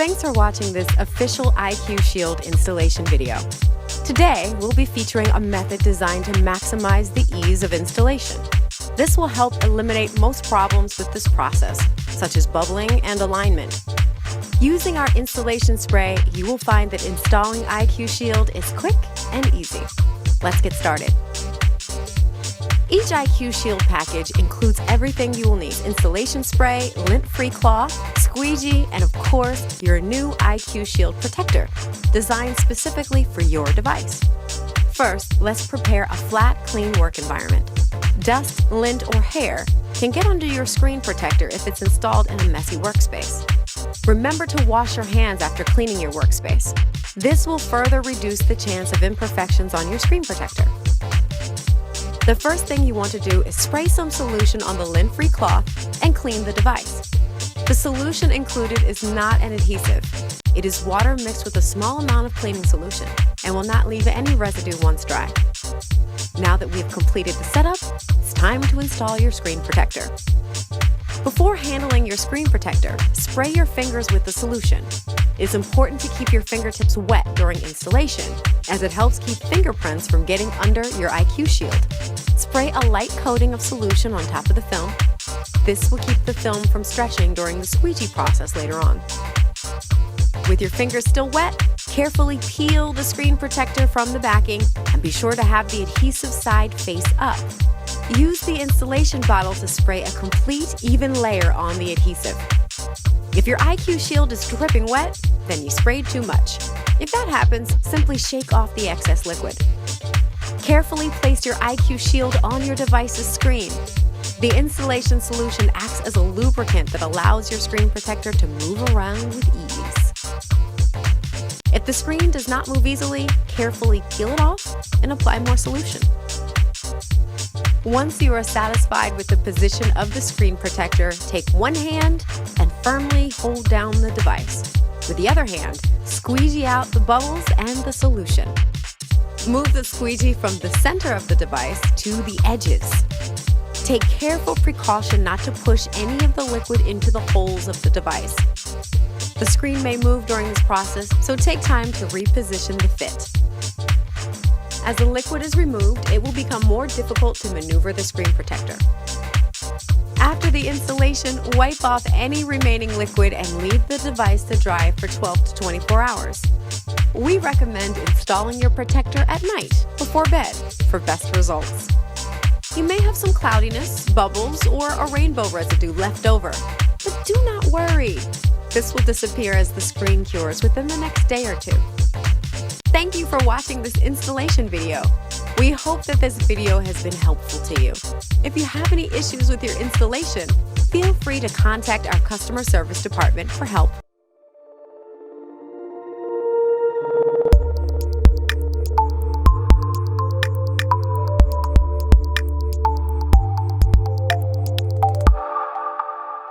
Thanks for watching this official IQ Shield installation video. Today, we'll be featuring a method designed to maximize the ease of installation. This will help eliminate most problems with this process, such as bubbling and alignment. Using our installation spray, you will find that installing IQ Shield is quick and easy. Let's get started. Each IQ Shield package includes everything you will need: installation spray, lint-free cloth, squeegee, and of course, your new IQ Shield protector, designed specifically for your device. First, let's prepare a flat, clean work environment. Dust, lint, or hair can get under your screen protector if it's installed in a messy workspace. Remember to wash your hands after cleaning your workspace. This will further reduce the chance of imperfections on your screen protector. The first thing you want to do is spray some solution on the lint-free cloth and clean the device. The solution included is not an adhesive. It is water mixed with a small amount of cleaning solution and will not leave any residue once dry. Now that we have completed the setup, it's time to install your screen protector. Before handling your screen protector, spray your fingers with the solution. It's important to keep your fingertips wet during installation, as it helps keep fingerprints from getting under your IQ Shield. Spray a light coating of solution on top of the film. This will keep the film from stretching during the squeegee process later on. With your fingers still wet, carefully peel the screen protector from the backing and be sure to have the adhesive side face up. Use the installation bottle to spray a complete, even layer on the adhesive. If your IQ Shield is dripping wet, then you sprayed too much. If that happens, simply shake off the excess liquid. Carefully place your IQ Shield on your device's screen. The installation solution acts as a lubricant that allows your screen protector to move around with ease. If the screen does not move easily, carefully peel it off and apply more solution. Once you are satisfied with the position of the screen protector, take one hand and firmly hold down the device. With the other hand, squeegee out the bubbles and the solution. Move the squeegee from the center of the device to the edges. Take careful precaution not to push any of the liquid into the holes of the device. The screen may move during this process, so take time to reposition the fit. As the liquid is removed, it will become more difficult to maneuver the screen protector. After the installation, wipe off any remaining liquid and leave the device to dry for 12 to 24 hours. We recommend installing your protector at night before bed for best results. You may have some cloudiness, bubbles, or a rainbow residue left over, but do not worry. This will disappear as the screen cures within the next day or two. Thank you for watching this installation video. We hope that this video has been helpful to you. If you have any issues with your installation, feel free to contact our customer service department for help.